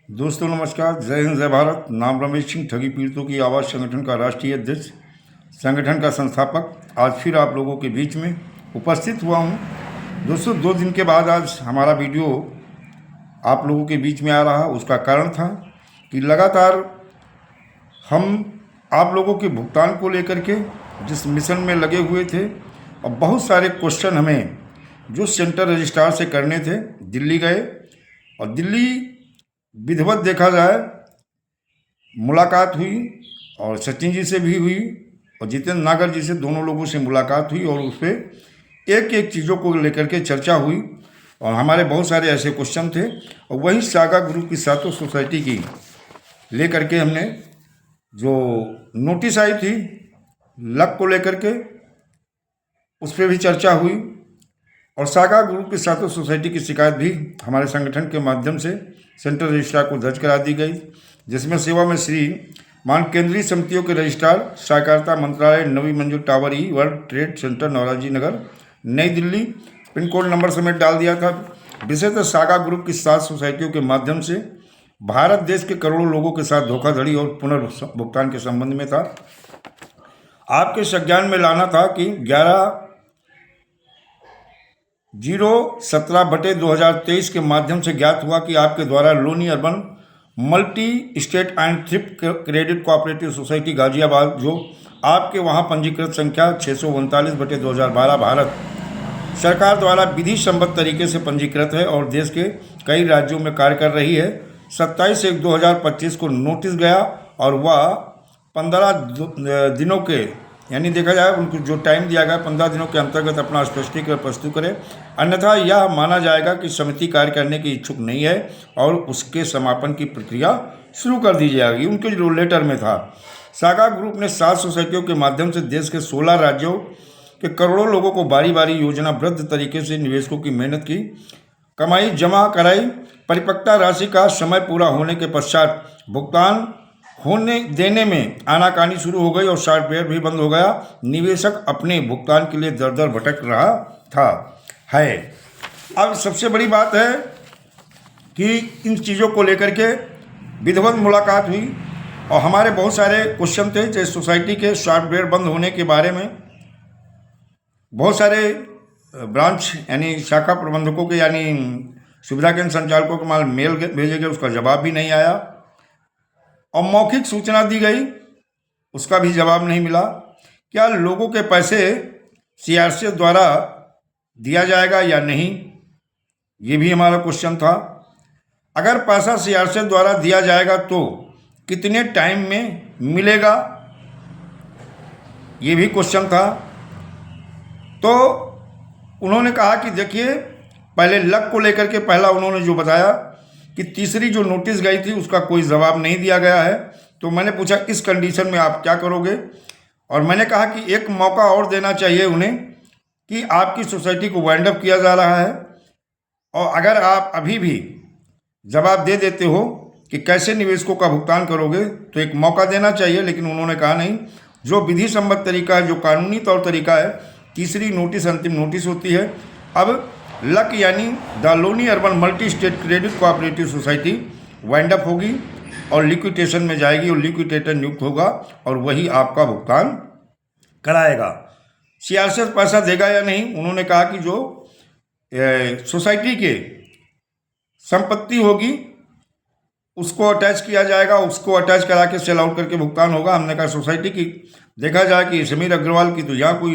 दोस्तों नमस्कार, जय हिंद जय भारत। नाम रमेश सिंह, ठगी पीड़ितों की आवाज़ संगठन का राष्ट्रीय अध्यक्ष, संगठन का संस्थापक आज फिर आप लोगों के बीच में उपस्थित हुआ हूं। दोस्तों 2 दिन के बाद आज हमारा वीडियो आप लोगों के बीच में आ रहा। उसका कारण था कि लगातार हम आप लोगों के भुगतान को लेकर के जिस मिशन में लगे हुए थे और बहुत सारे क्वेश्चन हमें जो सेंटर रजिस्ट्रार से करने थे, दिल्ली गए और दिल्ली विधिवत देखा जाए मुलाकात हुई और सचिन जी से भी हुई और जितेंद्र नागर जी से, दोनों लोगों से मुलाकात हुई और उस पर एक एक चीज़ों को लेकर के चर्चा हुई और हमारे बहुत सारे ऐसे क्वेश्चन थे और वही सागा ग्रुप की सातों सोसाइटी की लेकर के हमने जो नोटिस आई थी लक को लेकर के उस पर भी चर्चा हुई और सागा ग्रुप की सातों सोसाइटी की शिकायत भी हमारे संगठन के माध्यम से सेंट्रल रजिस्ट्रार को दर्ज करा दी गई, जिसमें सेवा में श्री मान केंद्रीय समितियों के रजिस्ट्रार, सहकारिता मंत्रालय, नवी मंजिल टावर ई वर्ल्ड ट्रेड सेंटर, नौराजी नगर, नई दिल्ली, पिन कोड नंबर समेत डाल दिया था। विशेषतः सागा ग्रुप की 7 सोसाइटियों के माध्यम से भारत देश के करोड़ों लोगों के साथ धोखाधड़ी और पुनर्भुगतान के संबंध में था। आपके संज्ञान में लाना था कि 11/17/2023 के माध्यम से ज्ञात हुआ कि आपके द्वारा Loni urban multi state and thrift credit cooperative society Ghaziabad, जो आपके वहां पंजीकृत संख्या 639/2012 भारत सरकार द्वारा विधि सम्मत तरीके से पंजीकृत है और देश के कई राज्यों में कार्य कर रही है, 27/1/2025 को नोटिस गया और वह 15 दिनों के, यानी देखा जाए उनको जो टाइम दिया गया 15 दिनों के अंतर्गत अपना स्पष्टीकरण प्रस्तुत करें, अन्यथा यह माना जाएगा कि समिति कार्य करने की इच्छुक नहीं है और उसके समापन की प्रक्रिया शुरू कर दी जाएगी। उनके जो लेटर में था, सागा ग्रुप ने 7 सोसाइटियों के माध्यम से देश के 16 राज्यों के करोड़ों लोगों को बारी बारी योजनाबद्ध तरीके से निवेशकों की मेहनत की कमाई जमा कराई, परिपक्वता राशि का समय पूरा होने के पश्चात भुगतान होने देने में आनाकानी शुरू हो गई और सॉफ्टवेयर भी बंद हो गया। निवेशक अपने भुगतान के लिए दर दर भटक रहा था है। अब सबसे बड़ी बात है कि इन चीज़ों को लेकर के विधिवत मुलाकात हुई और हमारे बहुत सारे क्वेश्चन थे जैसे सोसाइटी के सॉफ्टवेयर बंद होने के बारे में। बहुत सारे ब्रांच यानी शाखा प्रबंधकों के यानी सुविधा केंद्र संचालकों को मेल भेजे गए, उसका जवाब भी नहीं आया और मौखिक सूचना दी गई, उसका भी जवाब नहीं मिला। क्या लोगों के पैसे सीआरसीएफ द्वारा दिया जाएगा या नहीं, ये भी हमारा क्वेश्चन था। अगर पैसा सीआरसीएफ द्वारा दिया जाएगा तो कितने टाइम में मिलेगा, ये भी क्वेश्चन था। तो उन्होंने कहा कि देखिए, पहले लक को लेकर के पहला उन्होंने जो बताया कि तीसरी जो नोटिस गई थी उसका कोई जवाब नहीं दिया गया है। तो मैंने पूछा इस कंडीशन में आप क्या करोगे, और मैंने कहा कि एक मौका और देना चाहिए उन्हें कि आपकी सोसाइटी को वाइंड अप किया जा रहा है और अगर आप अभी भी जवाब दे देते हो कि कैसे निवेशकों का भुगतान करोगे तो एक मौका देना चाहिए, लेकिन उन्होंने कहा नहीं। जो विधि सम्मत तरीका है, जो कानूनी तौर तरीका है, तीसरी नोटिस अंतिम नोटिस होती है। अब लक यानी the Loni urban multi state credit cooperative society wind up होगी और लिक्विडेशन में जाएगी और लिक्विडेटर नियुक्त होगा और वही आपका भुगतान कराएगा। सीआरसीएफ पैसा देगा या नहीं, उन्होंने कहा कि जो सोसाइटी के संपत्ति होगी उसको अटैच किया जाएगा, उसको अटैच करा के सेल आउट करके भुगतान होगा। हमने कहा सोसाइटी की देखा जाए कि समीर अग्रवाल की तो यहाँ कोई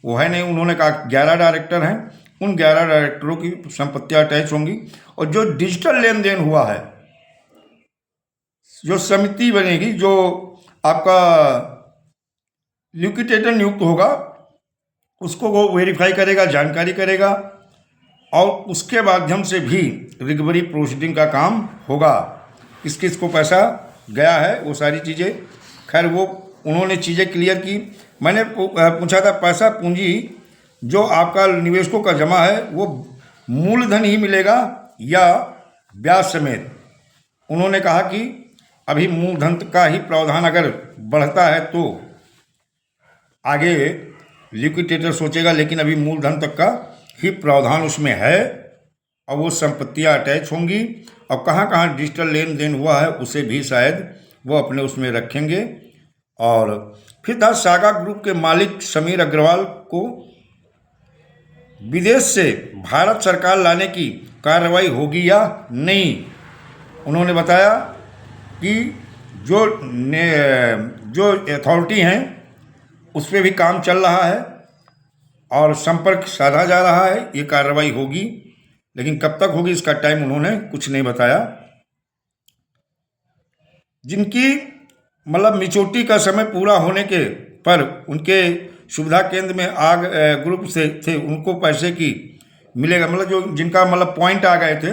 वो है नहीं। उन्होंने कहा 11 डायरेक्टर हैं, उन 11 डायरेक्टरों की संपत्तियां अटैच होंगी और जो डिजिटल लेन देन हुआ है, जो समिति बनेगी, जो आपका लिक्विडेटर नियुक्त होगा, उसको वो वेरीफाई करेगा, जानकारी करेगा और उसके माध्यम से भी रिकवरी प्रोसीडिंग का काम होगा। किस किस को पैसा गया है वो सारी चीज़ें, खैर वो उन्होंने चीज़ें क्लियर की। मैंने पूछा था पैसा पूंजी जो आपका निवेशकों का जमा है वो मूलधन ही मिलेगा या ब्याज समेत। उन्होंने कहा कि अभी मूलधन का ही प्रावधान अगर बढ़ता है तो आगे लिक्विडेटर सोचेगा, लेकिन अभी मूलधन तक का ही प्रावधान उसमें है और वो संपत्तियां अटैच होंगी और कहाँ कहाँ डिजिटल लेन देन हुआ है उसे भी शायद वो अपने उसमें रखेंगे। और फिर था सागा ग्रुप के मालिक समीर अग्रवाल को विदेश से भारत सरकार लाने की कार्रवाई होगी या नहीं। उन्होंने बताया कि जो अथॉरिटी हैं उस पर भी काम चल रहा है और संपर्क साधा जा रहा है, ये कार्रवाई होगी, लेकिन कब तक होगी इसका टाइम उन्होंने कुछ नहीं बताया। जिनकी मतलब मिचोटी का समय पूरा होने के पर उनके सुविधा केंद्र में ग्रुप से थे उनको पैसे की मिलेगा, मतलब जो जिनका मतलब पॉइंट आ गए थे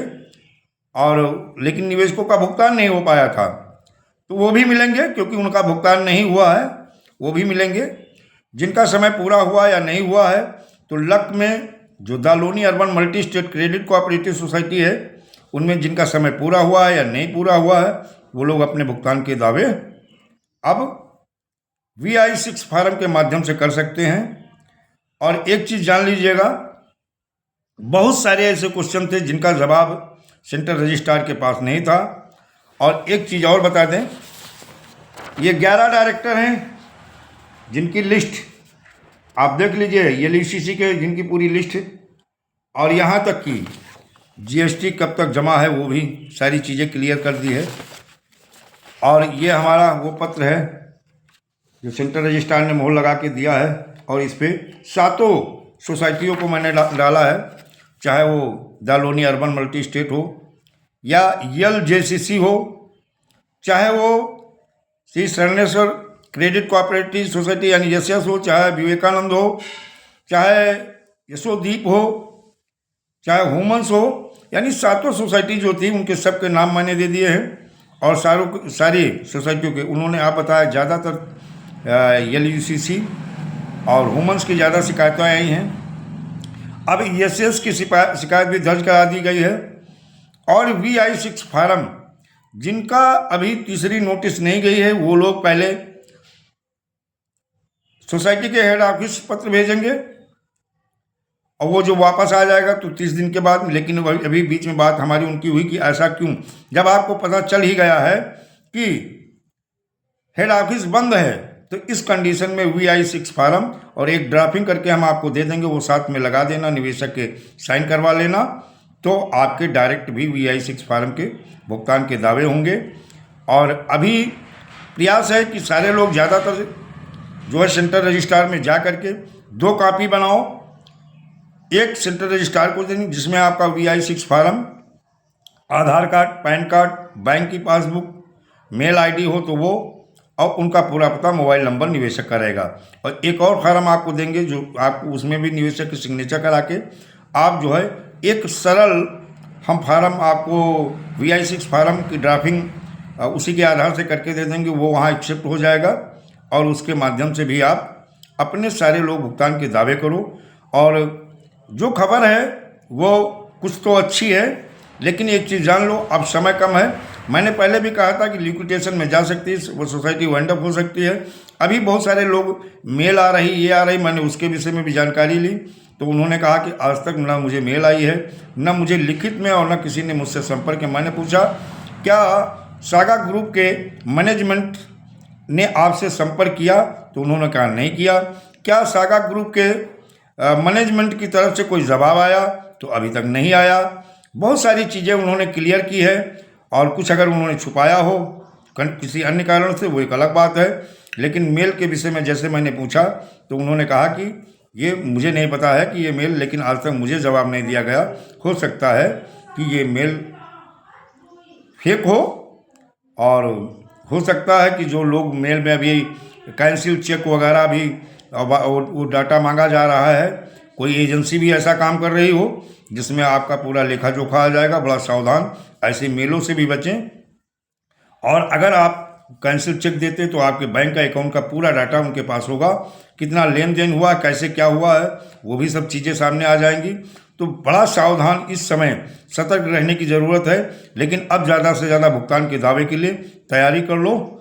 और लेकिन निवेशकों का भुगतान नहीं हो पाया था तो वो भी मिलेंगे, क्योंकि उनका भुगतान नहीं हुआ है वो भी मिलेंगे। जिनका समय पूरा हुआ या नहीं हुआ है तो लक में जो दालोनी urban multi state credit cooperative society है उनमें जिनका समय पूरा हुआ है या नहीं पूरा हुआ है वो लोग अपने भुगतान के दावे अब VI-6 फार्म के माध्यम से कर सकते हैं। और एक चीज़ जान लीजिएगा, बहुत सारे ऐसे क्वेश्चन थे जिनका जवाब सेंट्रल रजिस्ट्रार के पास नहीं था। और एक चीज़ और बता दें, ये 11 डायरेक्टर हैं जिनकी लिस्ट आप देख लीजिए, ये LCC के जिनकी पूरी लिस्ट, और यहाँ तक कि GST कब तक जमा है वो भी सारी चीज़ें क्लियर कर दी है। और ये हमारा वो पत्र है जो सेंट्रल रजिस्ट्रार ने मोहर लगा के दिया है और इस पर 7 सोसाइटियों को मैंने डाला है, चाहे वो दालोनी अर्बन मल्टी स्टेट हो या LJCC हो, चाहे वो श्री शरणेश्वर क्रेडिट कोऑपरेटिव सोसाइटी यानी यशस हो, चाहे विवेकानंद हो, चाहे यशोदीप हो, चाहे ह्यूमन्स हो, यानी 7 सोसाइटी जो थी उनके सबके नाम मैंने दे दिए हैं। और सारी सोसाइटियों के उन्होंने आप बताया ज़्यादातर LUCC और ह्यूमन्स की ज़्यादा शिकायतें आई हैं। अब यशस की शिकायत भी दर्ज करा दी गई है। और VI-6 फार्म जिनका अभी तीसरी नोटिस नहीं गई है वो लोग पहले सोसाइटी के हेड ऑफिस पत्र भेजेंगे और वो जो वापस आ जाएगा तो 30 दिन के बाद। लेकिन अभी बीच में बात हमारी उनकी हुई कि ऐसा क्यों, जब आपको पता चल ही गया है कि हेड ऑफिस बंद है तो इस कंडीशन में VI-6 फार्म और एक ड्राफ्टिंग करके हम आपको दे देंगे, वो साथ में लगा देना, निवेशक के साइन करवा लेना, तो आपके डायरेक्ट भी VI-6 फार्म के भुगतान के दावे होंगे। और अभी प्रयास है कि सारे लोग ज़्यादातर जो है सेंट्रल रजिस्ट्रार में जा करके 2 कॉपी बनाओ, एक सेंट्रल रजिस्ट्रार को देंगे जिसमें आपका VI-6 फार्म, आधार कार्ड, पैन कार्ड, बैंक की पासबुक, मेल ID हो तो वो, और उनका पूरा पता, मोबाइल नंबर निवेशक का रहेगा। और एक और फार्म आपको देंगे जो आपको उसमें भी निवेशक की सिग्नेचर करा के आप जो है एक सरल हम फार्म आपको VI-6 फार्म की ड्राफ्टिंग उसी के आधार से करके दे देंगे, वो वहाँ एक्सेप्ट हो जाएगा और उसके माध्यम से भी आप अपने सारे लोग भुगतान के दावे करो। और जो खबर है वो कुछ तो अच्छी है, लेकिन एक चीज़ जान लो, अब समय कम है। मैंने पहले भी कहा था कि लिक्विडेशन में जा सकती है वो सोसाइटी, वाइंड अप हो सकती है। अभी बहुत सारे लोग मेल आ रही, ये आ रही, मैंने उसके विषय में भी जानकारी ली तो उन्होंने कहा कि आज तक ना मुझे मेल आई है, ना मुझे लिखित में, और ना किसी ने मुझसे संपर्क किया। मैंने पूछा क्या सागा ग्रुप के मैनेजमेंट ने आपसे संपर्क किया, तो उन्होंने कहा नहीं किया। क्या सागा ग्रुप के मैनेजमेंट की तरफ से कोई जवाब आया, तो अभी तक नहीं आया। बहुत सारी चीज़ें उन्होंने क्लियर की है, और कुछ अगर उन्होंने छुपाया हो किसी अन्य कारण से वो एक अलग बात है। लेकिन मेल के विषय में जैसे मैंने पूछा तो उन्होंने कहा कि ये मुझे नहीं पता है कि ये मेल, लेकिन आज तक मुझे जवाब नहीं दिया गया। हो सकता है कि ये मेल फेक हो, और हो सकता है कि जो लोग मेल में अभी कैंसिल चेक वगैरह भी वो डाटा मांगा जा रहा है, कोई एजेंसी भी ऐसा काम कर रही हो जिसमें आपका पूरा लेखा जोखा आ जाएगा। बड़ा सावधान, ऐसे मेलों से भी बचें। और अगर आप कैंसिल चेक देते तो आपके बैंक का अकाउंट का पूरा डाटा उनके पास होगा, कितना लेन देन हुआ, कैसे क्या हुआ है, वो भी सब चीज़ें सामने आ जाएंगी। तो बड़ा सावधान, इस समय सतर्क रहने की ज़रूरत है। लेकिन अब ज़्यादा से ज़्यादा भुगतान के दावे के लिए तैयारी कर लो,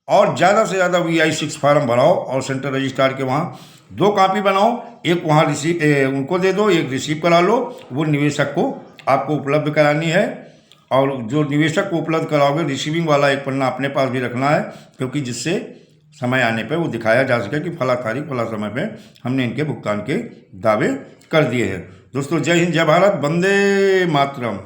और ज़्यादा से ज़्यादा VI-6 फार्म भराओ, और सेंट्रल रजिस्ट्रार के वहाँ 2 कॉपी बनाओ, एक वहाँ उनको दे दो, एक रिसीव करा लो, वो निवेशक को आपको उपलब्ध करानी है। और जो निवेशक को उपलब्ध कराओगे रिसीविंग वाला एक पन्ना अपने पास भी रखना है, क्योंकि जिससे समय आने पर वो दिखाया जा सके कि फला तारीख फला समय पे हमने इनके भुगतान के दावे कर दिए हैं। दोस्तों जय हिंद, जय भारत, वंदे मातरम।